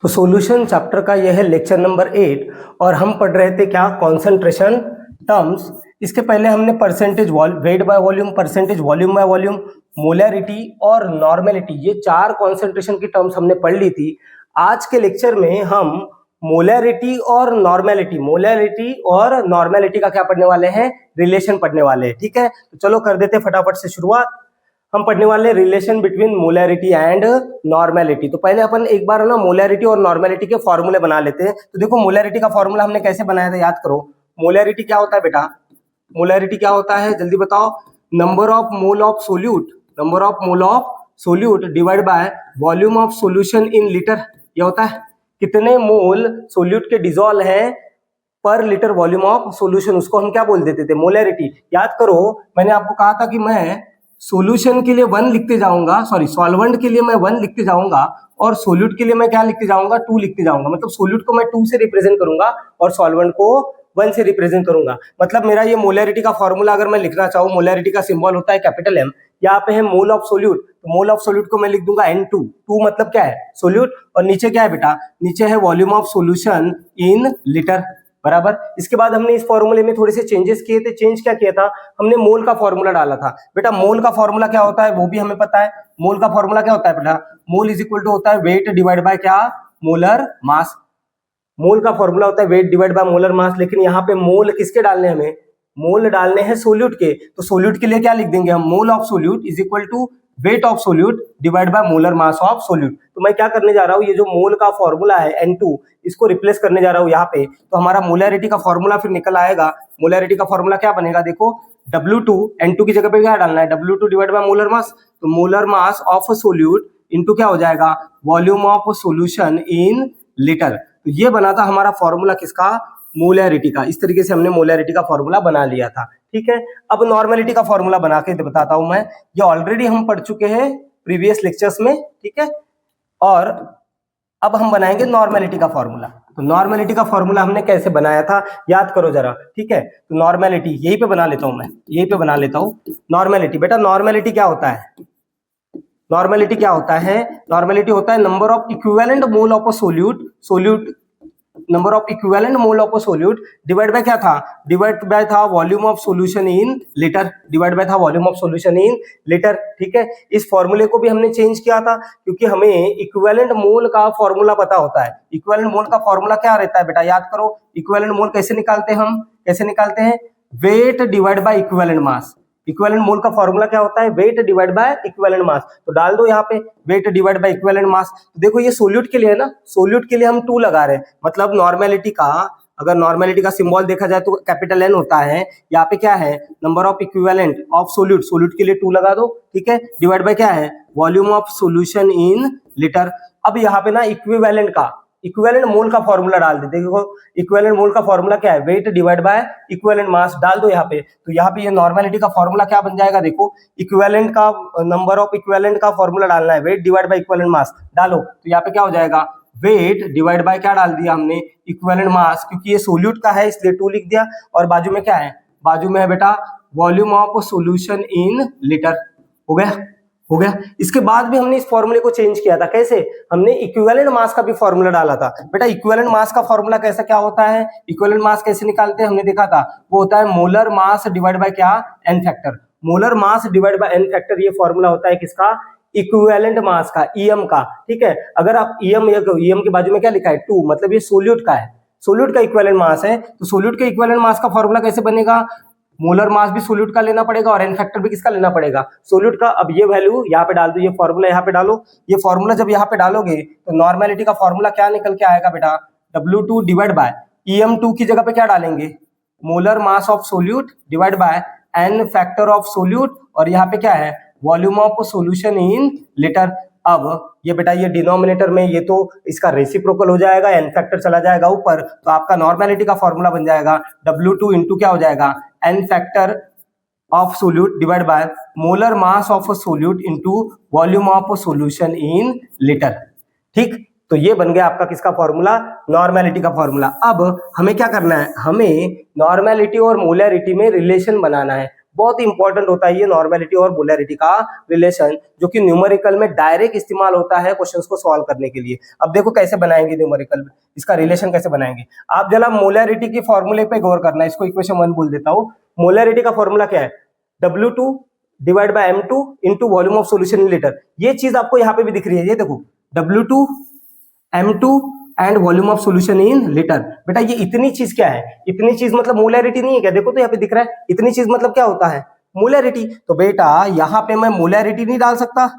तो solution chapter का यह है लेक्चर नंबर 8 और हम पढ़ रहे थे क्या कंसंट्रेशन टर्म्स। इसके पहले हमने percentage weight by volume, percentage volume by volume, molarity और नॉर्मेलिटी, ये चार कंसंट्रेशन की टर्म्स हमने पढ़ ली थी। आज के लेक्चर में हम मोलैरिटी और नॉर्मेलिटी का क्या पढ़ने वाले हैं, रिलेशन पढ़ने वाले हैं। ठीक है, तो चलो कर देते फटाफट से शुरुआत। हम पढ़ने वाले relation between molarity and normality. तो पहले अपन एक बार ना मोलैरिटी और नॉर्मेलिटी के फॉर्मूले बना लेते हैं। तो देखो मोलैरिटी का फॉर्मूला हमने कैसे बनाया था, याद करो। मोलैरिटी क्या होता है बेटा, मोलैरिटी क्या होता है जल्दी बताओ। Number of mole of solute divide by volume of solution in litre. ये होता है कितने मोल सोल्यूट के डिजोल्व है पर लीटर वॉल्यूम ऑफ सोल्यूशन, उसको हम क्या बोल देते थे, मोलैरिटी। याद करो मैंने आपको कहा था कि मैं सॉल्यूशन के लिए 1 लिखते जाऊंगा, सॉल्वेंट के लिए मैं 1 लिखते जाऊंगा और सोल्यूट के लिए मैं क्या लिखते जाऊंगा, 2 लिखते जाऊंगा। मतलब सोल्यूट को मैं 2 से रिप्रेजेंट करूंगा और सॉल्वेंट को 1 से रिप्रेजेंट करूंगा। मतलब मेरा ये मोलैरिटी का फॉर्मूला अगर मैं लिखना चाहूँ, मोलैरिटी का सिंबल होता है कैपिटल M। यहाँ पे है मोल ऑफ सोल्यूट, तो मोल ऑफ सोल्यूट को मैं लिख दूंगा N2। 2 मतलब क्या है, सोल्यूट, और नीचे क्या है बेटा, नीचे है volume of solution in litre, बराबर। इसके बाद हमने इस फॉर्मूले में थोड़े से चेंजेस किए थे। चेंज क्या किया था, हमने मोल का फॉर्मूला डाला था। बेटा मोल का फॉर्मूला क्या होता है वो भी हमें पता है। मोल का फॉर्मूला क्या होता है बेटा, मोल इज इक्वल टू होता है वेट डिवाइड बाय क्या, मोलर मास। मोल का फॉर्मूला होता है वेट डिवाइड बाय मोलर मास, लेकिन यहाँ पे मोल किसके डालने हैं, हमें मोल डालने हैं सोल्यूट के। तो सोल्यूट के लिए क्या लिख देंगे हम, mole of solute is equal to weight of solute divide by molar mass of solute. तो मैं क्या करने जा रहा हूँ, ये जो मोल का फॉर्मूला है N2, इसको रिप्लेस करने जा रहा हूँ यहाँ पे। तो हमारा मोलैरिटी का फॉर्मूला फिर निकल आएगा। मोलैरिटी का फॉर्मूला क्या बनेगा, देखो W2, N2 की जगह पे क्या डालना है, W2 divide by molar mass. तो molar mass of solute into क्या हो जाएगा, volume of solution in litre. तो ये बना था हमारा फॉर्मूला किसका, मोलैरिटी का। इस तरीके से हमने मोलैरिटी का फॉर्मूला बना लिया था। ठीक है, अब नॉर्मेलिटी का फॉर्मूला बना के बताता हूं मैं। ये ऑलरेडी हम पढ़ चुके हैं प्रीवियस लेक्चर्स में, ठीक है। और अब हम बनाएंगे नॉर्मेलिटी का फॉर्मूला। तो नॉर्मेलिटी का फॉर्मूला हमने कैसे बनाया था, याद करो जरा। ठीक है, तो नॉर्मेलिटी यहीं पे बना लेता हूं मैं, यहीं पे बना लेता हूं नॉर्मेलिटी। बेटा नॉर्मेलिटी क्या होता है, नॉर्मेलिटी क्या होता है, नॉर्मेलिटी होता है number of equivalent mole of a solute number of equivalent mole of solute divide by क्या था, डिवाइड बाय था volume of solution in litre, divide by था volume of solution in litre. ठीक है, इस फॉर्मूले को भी हमने चेंज किया था क्योंकि हमें इक्विवेलेंट मोल का फॉर्मूला पता होता है। इक्विवेलेंट मोल का फॉर्मूला क्या रहता है बेटा, याद करो। इक्विवेलेंट मोल कैसे निकालते हैं हम, कैसे निकालते हैं, weight divide by equivalent mass. Equivalent mole का फॉर्मूला क्या होता है, weight divide by equivalent mass. तो डाल दो यहाँ पे weight divide by equivalent mass. तो देखो ये सोल्यूट के लिए है ना, सोल्यूट के लिए हम 2 लगा रहे हैं। मतलब नॉर्मेलिटी का, अगर नॉर्मेलिटी का सिंबल देखा जाए तो कैपिटल N होता है। यहाँ पे क्या है, number of equivalent of solute, solute के लिए 2 लगा दो। ठीक है, डिवाइड बाय क्या है, volume of solution in litre. अब यहाँ पे ना इक्विवेलेंट मोल का फॉर्मूला डाल देते। देखो इक्विवेलेंट मोल का फॉर्मूला क्या है, वेट डिवाइड बाय इक्विवेलेंट मास, डाल दो यहाँ पे। तो यहाँ पे ये नॉर्मेलिटी का फॉर्मूला क्या बन जाएगा, देखो इक्विवेलेंट का नंबर ऑफ इक्विवेलेंट का फॉर्मूला डालना है, वेट डिवाइड बाय इक्विवेलेंट मास डालो। तो यहाँ पे क्या हो जाएगा, वेट डिवाइड बाय क्या डाल दिया हमने, इक्विवेलेंट मास, क्योंकि ये सोल्यूट का है इसलिए 2 लिख दिया। और बाजू में क्या है, बाजू में है बेटा volume of solution in litre. हो गया। इसके बाद भी हमने इस फॉर्मूले को चेंज किया था। कैसे, हमने इक्विवेलेंट मास का भी फॉर्मूला डाला था। बेटा इक्विवेलेंट मास का फॉर्मूला कैसा क्या होता है, इक्विवेलेंट मास कैसे निकालते हैं हमने देखा था, वो होता है मोलर मास डिवाइड बाय क्या, n factor. Molar mass divide by n factor, ये फॉर्मूला होता है किसका, इक्विवेलेंट मास का, ईएम का। ठीक है, अगर आप ईएम के बाजू में क्या लिखा है, 2, मतलब ये सोल्यूट का है, सोल्यूट का इक्विवेलेंट मास है। तो सोल्यूट के इक्विवेलेंट मास का फॉर्मूला कैसे बनेगा, मोलर मास भी सोल्यूट का लेना पड़ेगा और एन फैक्टर भी किसका लेना पड़ेगा, सोल्यूट का। अब ये वैल्यू यहाँ पे डाल दो, ये फॉर्मूला यहाँ पे डालो। ये फॉर्मूला जब यहाँ पे डालोगे तो नॉर्मेलिटी का फॉर्मूला क्या निकल के आएगा बेटा, W2 डिवाइड बाय EM2 की जगह पे क्या डालेंगे, molar mass of solute divide by n factor of solute, और यहाँ पे क्या है, volume of solution in litre. अब ये बेटा ये डिनोमिनेटर में ये तो इसका रेसिप्रोकल हो जाएगा, एन फैक्टर चला जाएगा ऊपर, तो आपका नॉर्मेलिटी का फॉर्मूला बन जाएगा W2 इंटू क्या हो जाएगा, n factor of solute divide by molar mass of solute into volume of solution in litre. ठीक, तो ये बन गया आपका किसका फॉर्मूला, नॉर्मेलिटी का फॉर्मूला। अब हमें क्या करना है, हमें नॉर्मेलिटी और मोलैरिटी में रिलेशन बनाना है। बहुत ही इंपॉर्टेंट होता है ये नॉर्मेलिटी और मोलैरिटी का रिलेशन, जो कि न्यूमेरिकल में डायरेक्ट इस्तेमाल होता है क्वेश्चंस को सॉल्व करने के लिए। अब देखो कैसे बनाएंगे न्यूमेरिकल में, इसका रिलेशन कैसे बनाएंगे। आप जरा मोलैरिटी की फॉर्मूले पे गौर करना, इसको इक्वेशन 1 बोल देता हूँ। मोलैरिटी का फॉर्मूला क्या है, W2 divide by M2 into volume of solution in litre. ये चीज आपको यहाँ पे भी दिख रही है, ये देखो W2 M2 and volume of solution in litre. बेटा ये इतनी चीज क्या है, इतनी चीज मतलब मोलैरिटी नहीं है क्या, देखो तो यहाँ पे दिख रहा है, इतनी चीज मतलब क्या होता है, मोलैरिटी। तो बेटा यहाँ पे मैं मोलैरिटी नहीं डाल सकता,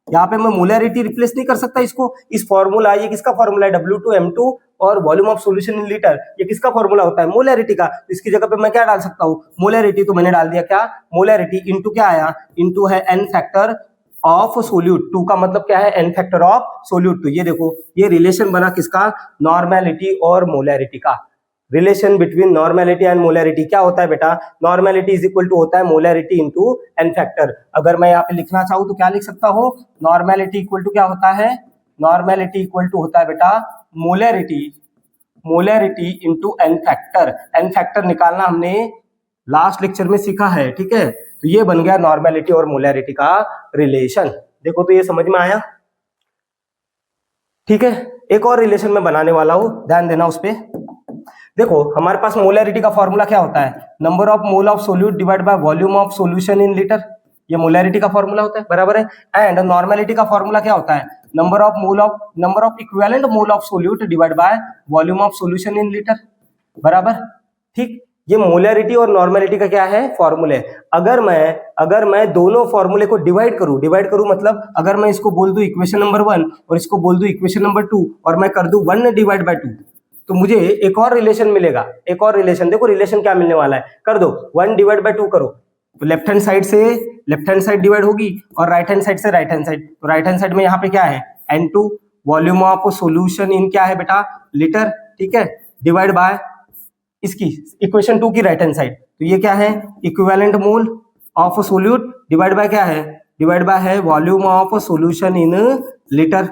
यहाँ पे मैं मोलैरिटी रिप्लेस नहीं कर सकता इसको। इस फॉर्मूला, ये किसका फॉर्मूला है, W2 M2 और volume of solution in litre, ये किसका फॉर्मूला होता है, मोलैरिटी का। तो इसकी जगह पे मैं क्या डाल सकता हूँ, मोलैरिटी। तो मैंने डाल दिया क्या, मोलैरिटी इंटू क्या आया, इंटू है n फैक्टर ऑफ सोल्यूट। 2 का मतलब क्या है, n फैक्टर ऑफ सोल्यूट। तो ये देखो ये रिलेशन बना किसका, नॉर्मेलिटी और मोलैरिटी का। Relation between normality and molarity क्या होता है बेटा, नॉर्मेलिटी इज इक्वल टू होता है मोलैरिटी इंटू n फैक्टर। अगर मैं यहाँ पे लिखना चाहूँ तो क्या लिख सकता हूँ, नॉर्मेलिटी इक्वल टू क्या होता है, नॉर्मेलिटी इक्वल टू होता है बेटा molarity into n factor. n factor निकालना हमने लास्ट लेक्चर में सीखा है, ठीक है। तो ये बन गया नॉर्मेलिटी और मोलैरिटी का रिलेशन। देखो तो ये समझ में आया, ठीक है। एक और रिलेशन मैं बनाने वाला हूं, ध्यान देना उस पे। देखो हमारे पास मोलैरिटी का फॉर्मूला क्या होता है, number of mole of solute divide by volume of solution in litre, ये मोलैरिटी का फॉर्मूला होता है, बराबर है। एंड नॉर्मेलिटी का फॉर्मूला क्या होता है, number of equivalent mole of solute divide by volume of solution in litre, बराबर, ठीक। ये मोलैरिटी और नॉर्मेलिटी का क्या है, फॉर्मूले। अगर मैं दोनों फॉर्मूले को डिवाइड करूं मतलब अगर मैं इसको बोल दूं इक्वेशन नंबर 1 और इसको बोल दूं इक्वेशन नंबर 2 और मैं कर दूं 1 डिवाइड बाय 2, तो मुझे एक और रिलेशन मिलेगा, एक और रिलेशन। देखो रिलेशन क्या मिलने वाला है, कर दो 1 डिवाइड बाय 2 करो, तो लेफ्ट हैंड साइड डिवाइड होगी और राइट हैंड साइड से राइट हैंड साइड। तो राइट हैंड साइड में यहाँ पे क्या है, N2 वॉल्यूम ऑफ सोल्यूशन इन क्या है बेटा, लीटर, ठीक है, डिवाइड बाय इसकी इक्वेशन 2 की राइट हैंड साइड। तो ये क्या है, equivalent mole of solute divide by क्या है, डिवाइड बाय है volume of solution in litre,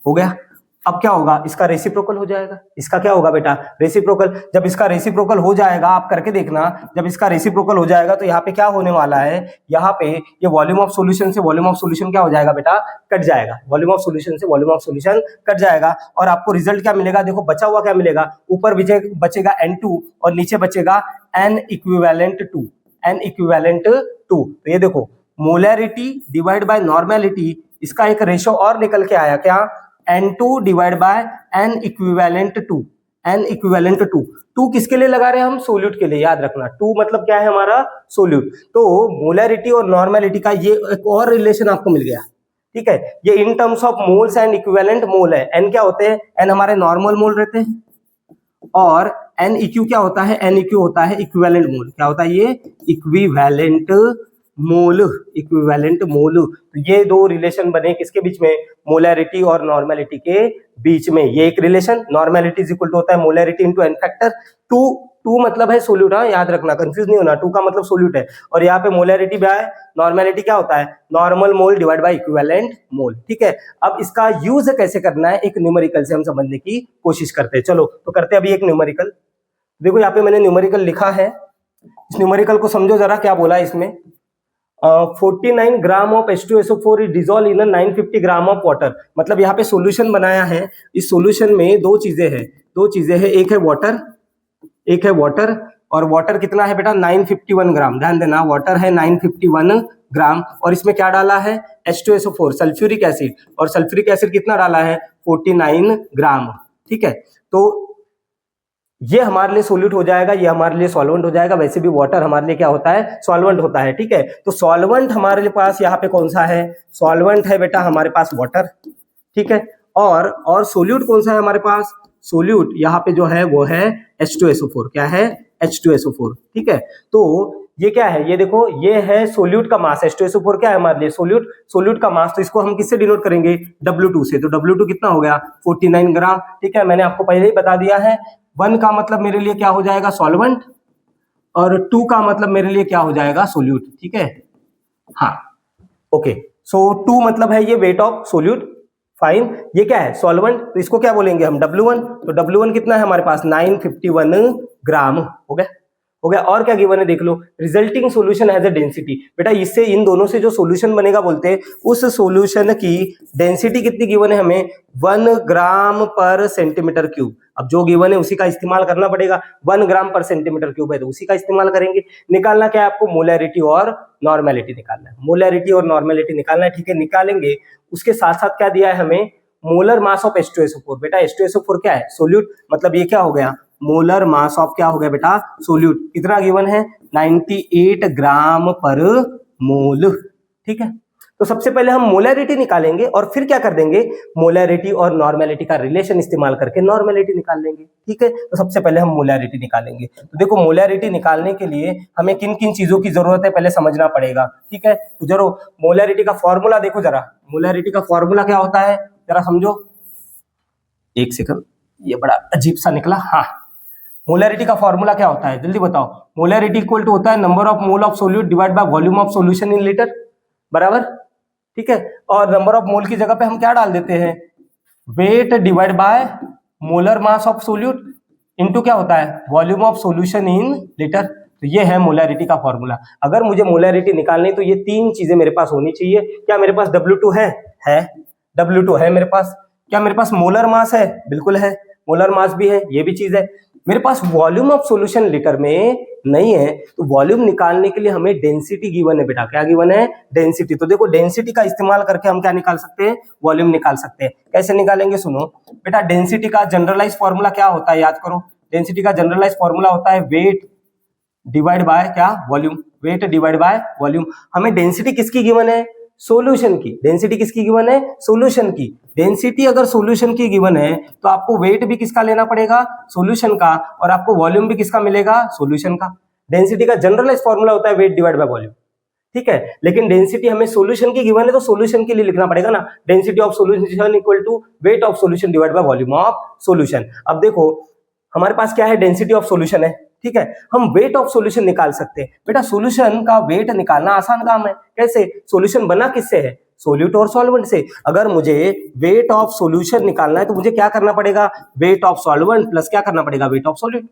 हो गया। अब क्या होगा, इसका रेसिप्रोकल हो जाएगा। इसका क्या होगा बेटा, रेसिप्रोकल। जब इसका रेसिप्रोकल हो जाएगा, आप करके देखना, जब इसका रेसिप्रोकल हो जाएगा तो यहाँ पे क्या होने वाला है, यहाँ पे ये वॉल्यूम ऑफ सॉल्यूशन से वॉल्यूम ऑफ सॉल्यूशन क्या हो जाएगा बेटा, कट जाएगा। वॉल्यूम ऑफ सॉल्यूशन से वॉल्यूम ऑफ सॉल्यूशन कट जाएगा और आपको रिजल्ट क्या मिलेगा, देखो बचा हुआ क्या मिलेगा, ऊपर बचेगा N2 और नीचे बचेगा N इक्विवेलेंट 2, N इक्विवेलेंट 2। तो ये देखो मोलैरिटी डिवाइड बाय नॉर्मेलिटी, इसका एक रेशो और निकल के आया, क्या, N2 divide by N equivalent 2, N equivalent 2। 2 किसके लिए लगा रहे हैं हम, सोल्यूट के लिए, याद रखना 2 मतलब क्या है हमारा, सोल्यूट। तो मोलैरिटी और नॉर्मेलिटी का ये एक और रिलेशन आपको मिल गया, ठीक है। ये in terms of moles and equivalent mole है। N क्या होते हैं, N हमारे नॉर्मल मोल रहते हैं और NEQ क्या होता है, NEQ होता है इक्विवेलेंट मोल। क्या होता है ये, इक्विवेलेंट मोल, इक्विवेलेंट मोल। तो ये दो रिलेशन बने किसके बीच में, मोलैरिटी और नॉर्मेलिटी के बीच में। ये एक relation, normality is equal to होता है मोलैरिटी इनटू n फैक्टर। 2 मतलब है सोल्यूट, हाँ याद रखना, कंफ्यूज नहीं होना, 2 का मतलब सोल्यूट है। और यहाँ पे मोलैरिटी भी है, नॉर्मेलिटी क्या होता है, normal mole divide by equivalent mole, ठीक है। अब इसका यूज कैसे करना है, एक न्यूमेरिकल से हम समझने की कोशिश करते हैं। चलो तो करते हैं अभी एक न्यूमेरिकल। देखो यहाँ पे मैंने न्यूमेरिकल लिखा है, इस न्यूमेरिकल को समझो जरा, क्या बोला है इसमें, 49 gram of H2SO4 is dissolve in 950 gram of water. मतलब यहाँ पे सॉल्यूशन बनाया है, इस सॉल्यूशन में दो चीजें हैं, एक है वाटर और वाटर कितना है बेटा, 951 ग्राम। ध्यान देना, वाटर है 951 ग्राम और इसमें क्या डाला है, H2SO4 सल्फ्यूरिक एसिड, और सल्फ्यूरिक एसिड कितना डाला है, 49 ग्राम, ठीक है। तो ये हमारे लिए सोल्यूट हो जाएगा, ये हमारे लिए सॉल्वेंट हो जाएगा। वैसे भी वाटर हमारे लिए क्या होता है, सॉल्वेंट होता है, ठीक है। तो सॉल्वेंट हमारे पास यहाँ पे कौन सा है, सॉल्वेंट है बेटा हमारे पास वाटर, ठीक है। और सोल्यूट कौन सा है हमारे पास, सोल्यूट यहाँ पे जो है वो है H2SO4। क्या है, H2SO4, ठीक है। तो ये क्या है, ये देखो ये है सोल्यूट का मास, H2SO4 क्या है हमारे लिए, सोल्यूट का मास। तो इसको हम किससे डिनोट करेंगे, W2 से। तो W2 कितना हो गया, 49 ग्राम, ठीक है। मैंने आपको पहले ही बता दिया है, 1 का मतलब मेरे लिए क्या हो जाएगा, सॉल्वेंट, और 2 का मतलब मेरे लिए क्या हो जाएगा, सोल्यूट, ठीक है। हाँ ओके, सो 2 मतलब है ये वेट ऑफ सोल्यूट, फाइन। ये क्या है, सॉल्वेंट, तो इसको क्या बोलेंगे हम, W1। तो W1 कितना है हमारे पास, 951 ग्राम, हो गया। हो गया। और क्या गिवन है देख लो, resulting solution has a density. बेटा इससे इन दोनों से जो सॉल्यूशन बनेगा बोलते हैं उस सॉल्यूशन की डेंसिटी कितनी गिवन है हमें, 1 ग्राम पर सेंटीमीटर क्यूब। अब जो गिवन है उसी का इस्तेमाल करना पड़ेगा, 1 ग्राम पर सेंटीमीटर क्यूब है तो उसी का इस्तेमाल करेंगे। निकालना क्या है आपको, मोलैरिटी और नॉर्मेलिटी निकालना है, मोलैरिटी और नॉर्मेलिटी निकालना है, ठीक है निकालेंगे। उसके साथ साथ क्या दिया है हमें, मोलर मास ऑफ H2SO4। बेटा H2SO4 क्या है, सोल्यूट, मतलब ये क्या हो गया, मोलर मास ऑफ क्या हो गया बेटा, सोल्यूट। कितना गिवन है, 98 ग्राम पर मोल, ठीक है। तो सबसे पहले हम मोलैरिटी निकालेंगे और फिर क्या कर देंगे, मोलैरिटी और नॉर्मेलिटी का रिलेशन इस्तेमाल करके नॉर्मेलिटी निकाल लेंगे, ठीक है। तो सबसे पहले हम मोलैरिटी निकालेंगे। तो देखो मोलैरिटी निकालने के लिए हमें किन किन चीजों की जरूरत है पहले समझना पड़ेगा, ठीक है। तो जरो मोलैरिटी का फॉर्मूला देखो जरा, मोलैरिटी का फॉर्मूला क्या होता है जरा समझो। एक सेकंड, ये बड़ा अजीब सा निकला। हाँ, मोलैरिटी का फॉर्मूला क्या होता है जल्दी बताओ। मोलैरिटी इक्वल टू होता है number of mole of solute divide by volume of solution in litre, बराबर, ठीक है। और नंबर ऑफ मोल की जगह पे हम क्या डाल देते हैं, weight divide by molar mass of solute into क्या होता है, volume of solution in litre. तो ये है मोलैरिटी का फॉर्मूला। अगर मुझे मोलैरिटी निकालनी तो ये तीन चीजें मेरे पास होनी चाहिए। क्या मेरे पास W2 है W2 है मेरे पास। क्या मेरे पास मोलर मास है, बिल्कुल है, मोलर मास भी है, ये भी चीज है। मेरे पास वॉल्यूम ऑफ सॉल्यूशन लीटर में नहीं है, तो वॉल्यूम निकालने के लिए हमें डेंसिटी गिवन है बेटा। क्या गिवन है, डेंसिटी। तो देखो डेंसिटी का इस्तेमाल करके हम क्या निकाल सकते हैं, वॉल्यूम निकाल सकते हैं। कैसे निकालेंगे सुनो बेटा, डेंसिटी का जनरलाइज फॉर्मूला क्या होता है याद करो। डेंसिटी का जनरलाइज फॉर्मूला होता है वेट डिवाइड बाय क्या, volume, wait divide by volume. हमें डेंसिटी किसकी गिवन है, सॉल्यूशन की। डेंसिटी किसकी गिवन है, सॉल्यूशन की। डेंसिटी अगर सॉल्यूशन की गिवन है तो आपको वेट भी किसका लेना पड़ेगा, सॉल्यूशन का, और आपको वॉल्यूम भी किसका मिलेगा, सॉल्यूशन का। डेंसिटी का जनरलाइज फॉर्मूला होता है वेट डिवाइड बाय वॉल्यूम, ठीक है। लेकिन डेंसिटी हमें सॉल्यूशन की गिवन है तो सॉल्यूशन के लिए लिखना पड़ेगा ना, density of solution equal to weight of solution divide by volume of solution. अब देखो हमारे पास क्या है, डेंसिटी ऑफ सॉल्यूशन है, ठीक है। हम वेट ऑफ सॉल्यूशन निकाल सकते हैं। बेटा सॉल्यूशन का वेट निकालना आसान काम है। कैसे, सॉल्यूशन बना किससे है, सोल्यूट और सॉल्वेंट से। अगर मुझे वेट ऑफ सॉल्यूशन निकालना है तो मुझे क्या करना पड़ेगा, वेट ऑफ सॉल्वेंट प्लस क्या करना पड़ेगा, वेट ऑफ सोल्यूट।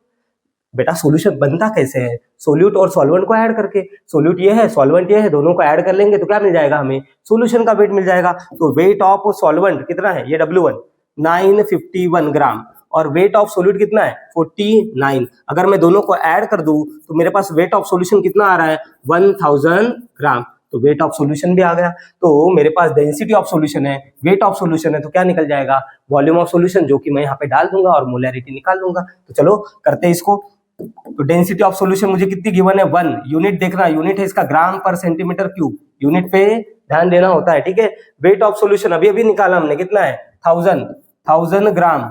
बेटा सॉल्यूशन बनता कैसे है, सोल्यूट और सॉल्वेंट को ऐड करके। सोल्यूट ये है, सॉल्वेंट ये है, दोनों को ऐड कर लेंगे तो क्या मिल जाएगा हमें, सॉल्यूशन का वेट मिल जाएगा। तो वेट ऑफ सॉल्वेंट कितना है, ये W1 951 ग्राम, और वेट ऑफ सोल्यूट कितना है 49। अगर मैं दोनों को ऐड कर दूं तो मेरे पास वेट ऑफ सॉल्यूशन कितना आ रहा है, 1000 ग्राम। तो वेट ऑफ सॉल्यूशन भी आ गया। तो मेरे पास डेंसिटी ऑफ सॉल्यूशन है, वेट ऑफ सॉल्यूशन है, तो क्या निकल जाएगा, वॉल्यूम ऑफ सॉल्यूशन, जो कि मैं यहाँ पे डाल दूंगा और मोलैरिटी निकाल दूंगा। तो चलो करते हैं इसको। तो डेंसिटी ऑफ सॉल्यूशन मुझे कितनी गिवन है, 1। यूनिट देखना, यूनिट है इसका ग्राम पर सेंटीमीटर क्यूब, यूनिट पे ध्यान देना होता है, ठीक है। वेट ऑफ सॉल्यूशन अभी अभी निकाला हमने, कितना है 1000 ग्राम,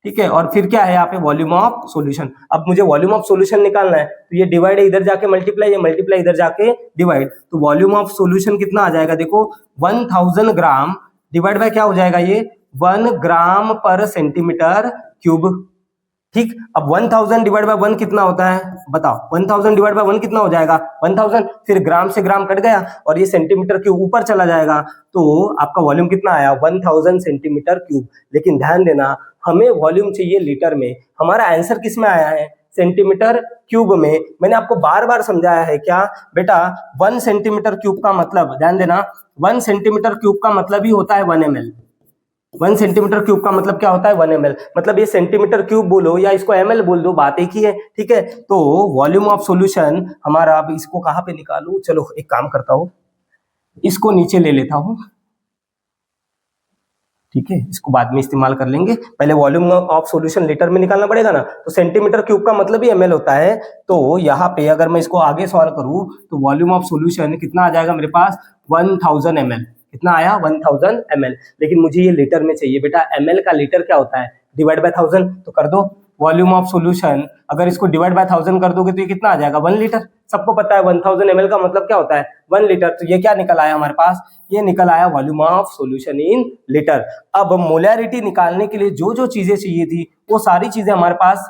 ठीक है। और फिर क्या है यहाँ पे, वॉल्यूम ऑफ सॉल्यूशन। अब मुझे वॉल्यूम ऑफ सॉल्यूशन निकालना है तो ये डिवाइड है, इधर जाके मल्टीप्लाई, ये मल्टीप्लाई इधर जाके डिवाइड। तो वॉल्यूम ऑफ सॉल्यूशन कितना आ जाएगा, देखो 1000 ग्राम डिवाइड बाय क्या हो जाएगा, ये 1 ग्राम पर सेंटीमीटर क्यूब, ठीक। अब 1000 डिवाइड बाय 1 कितना होता है बताओ, 1000 डिवाइड बाय 1 कितना हो जाएगा, 1000। फिर ग्राम से ग्राम कट गया और ये सेंटीमीटर क्यूब ऊपर चला जाएगा, तो आपका वॉल्यूम कितना आया, 1000 सेंटीमीटर क्यूब। लेकिन ध्यान देना हमें वॉल्यूम चाहिए लीटर में, हमारा आंसर किस में आया है, सेंटीमीटर क्यूब में। मैंने आपको बार बार समझाया है क्या बेटा, 1 सेंटीमीटर क्यूब का मतलब, ध्यान देना, 1 सेंटीमीटर क्यूब का मतलब ही होता है 1 ml। 1 सेंटीमीटर क्यूब का मतलब क्या होता है, 1 ml। मतलब ये सेंटीमीटर क्यूब बोलो या इसको ml बोल दो, बात एक ही है, ठीक है। तो वॉल्यूम ऑफ सॉल्यूशन हमारा, अब इसको कहाँ पे निकालूं, चलो एक काम करता हूं, इसको नीचे ले लेता हूं, ठीक है। इसको बाद में इस्तेमाल कर लेंगे, पहले वॉल्यूम ऑफ सॉल्यूशन लीटर में निकालना पड़ेगा ना। तो सेंटीमीटर क्यूब का मतलब ही ml होता है। तो यहाँ पे अगर मैं इसको आगे सॉल्व करूं तो वॉल्यूम ऑफ सॉल्यूशन कितना आ जाएगा मेरे पास, 1000 ml। कितना आया, 1000 ml। लेकिन मुझे ये लीटर में चाहिए बेटा, ml का लीटर क्या होता है, डिवाइड बाय 1000। तो कर दो, वॉल्यूम ऑफ सॉल्यूशन अगर इसको डिवाइड बाय 1000 कर दोगे तो ये कितना आ जाएगा, 1 लीटर। सबको पता है 1000 ml का मतलब क्या होता है, 1 लीटर। तो ये क्या निकल आया हमारे पास, ये निकल आया volume of solution in litre. अब मोलैरिटी निकालने के लिए जो जो चीजें चाहिए थी वो सारी चीजें हमारे पास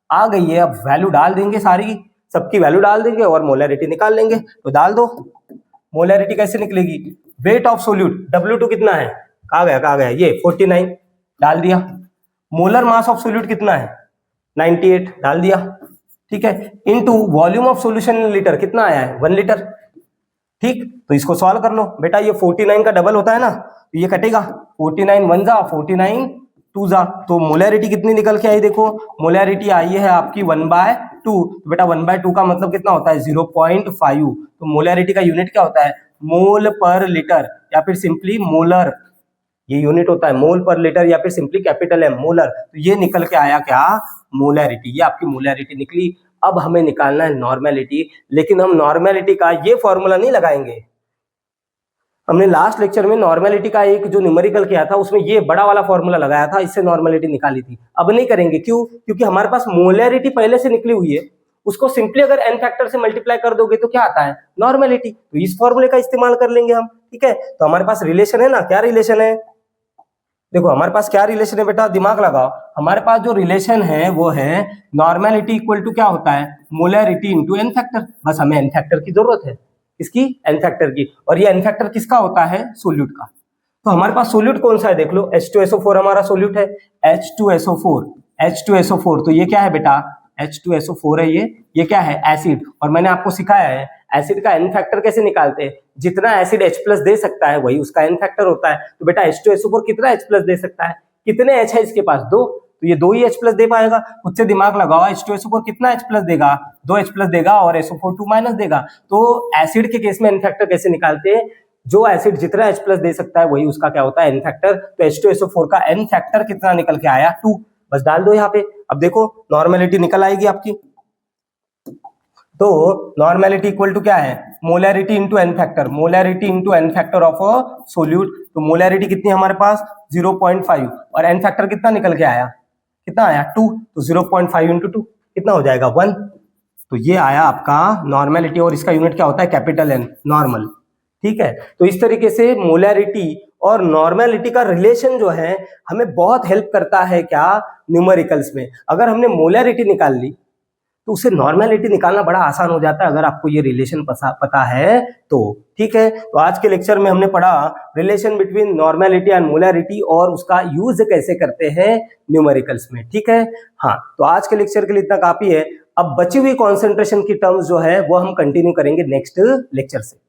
आ गई है। अब वैल्यू डाल देंगे, सारी सबकी वैल्यू डाल देंगे और मोलैरिटी निकाल लेंगे। तो डाल दो, मोलैरिटी कैसे निकलेगी, वेट ऑफ सोल्यूट W2 कितना है, कहा गया ये 49, डाल दिया। मोलर मास ऑफ सोल्यूट कितना है 98, डाल दिया। ठीक है, into volume of solution in litre, कितना आया है 1 लीटर। ठीक, तो इसको सॉल्व कर लो बेटा, ये 49 का डबल होता है ना, तो ये कटेगा 49 1 जा 49 2 जा, तो मोलैरिटी कितनी निकल के आई, देखो मोलैरिटी आई है आपकी 1/2। तो बेटा 1/2 का मतलब कितना होता है 0.5। तो मोलैरिटी का यूनिट क्या होता है, मोल पर लीटर, या फिर सिंपली मोलर, ये यूनिट होता है मोल पर लीटर, या फिर सिंपली कैपिटल एम मोलर। तो ये निकल के आया क्या, मोलैरिटी, ये आपकी मोलैरिटी निकली। अब हमें निकालना है नॉर्मेलिटी, लेकिन हम नॉर्मेलिटी का ये फॉर्मूला नहीं लगाएंगे। हमने लास्ट लेक्चर में नॉर्मेलिटी का एक जो न्यूमेरिकल किया था उसमें ये बड़ा वाला फॉर्मूला लगाया था, इससे नॉर्मेलिटी निकाली थी। अब नहीं करेंगे, क्यों, क्योंकि हमारे पास मोलैरिटी पहले से निकली हुई है, उसको सिंपली अगर एन फैक्टर से मल्टीप्लाई कर दोगे तो क्या आता है, नॉर्मेलिटी। तो इस फॉर्मूले का इस्तेमाल कर लेंगे हम। ठीक है, तो हमारे पास रिलेशन है ना, क्या रिलेशन है, देखो हमारे पास क्या रिलेशन है बेटा, दिमाग लगाओ। हमारे पास जो रिलेशन है वो है नॉर्मेलिटी इक्वल टू क्या होता है, मोलैरिटी इनटू एन फैक्टर। बस हमें एन फैक्टर की जरूरत है, इसकी एन फैक्टर की, और ये एन फैक्टर किसका होता है, सोल्यूट का। तो हमारे पास सोल्यूट कौन सा है, देख लो H2SO4 हमारा सोल्यूट है, H2SO4। तो ये क्या है बेटा, H2SO4 है, ये क्या है, एसिड। और मैंने आपको सिखाया है एसिड का एन फैक्टर कैसे निकालते हैं, जितना एसिड H प्लस दे सकता है वही उसका एन फैक्टर होता है। तो बेटा H2SO4 कितना H प्लस दे सकता है, कितने H है इसके पास, 2, तो ये 2 ही H प्लस दे पाएगा। खुद से दिमाग लगाओ, H2SO4 कितना H प्लस देगा, 2 H प्लस देगा, और SO4 2 माइनस देगा। तो एसिड के केस में एन फैक्टर कैसे निकालते हैं, जो एसिड जितना H प्लस दे सकता है वही उसका क्या होता है, एन फैक्टर। तो H2SO4 का एन फैक्टर कितना निकल के आया, 2, बस डाल दो यहाँ पे। अब देखो नॉर्मेलिटी निकल आएगी आपकी। तो नॉर्मेलिटी इक्वल टू क्या है, molarity into n factor, molarity into n factor of a solute. तो मोलैरिटी कितनी हमारे पास 0.5, और एन फैक्टर कितना निकल के आया, कितना आया 2। तो 0.5 इंटू 2 कितना हो जाएगा 1। तो ये आया आपका नॉर्मेलिटी, और इसका यूनिट क्या होता है, कैपिटल एन, नॉर्मल। ठीक है, तो इस तरीके से मोलैरिटी और नॉर्मेलिटी का रिलेशन जो है हमें बहुत हेल्प करता है क्या, न्यूमेरिकल्स में। अगर हमने मोलैरिटी निकाल ली तो उससे नॉर्मेलिटी निकालना बड़ा आसान हो जाता है, अगर आपको ये रिलेशन पता है तो। ठीक है, तो आज के लेक्चर में हमने पढ़ा relation between normality and molarity, और उसका यूज कैसे करते हैं न्यूमेरिकल्स में। ठीक है, हाँ, तो आज के लेक्चर के लिए इतना काफी है। अब बची हुई कॉन्सेंट्रेशन की टर्म्स जो है वो हम कंटिन्यू करेंगे नेक्स्ट लेक्चर से।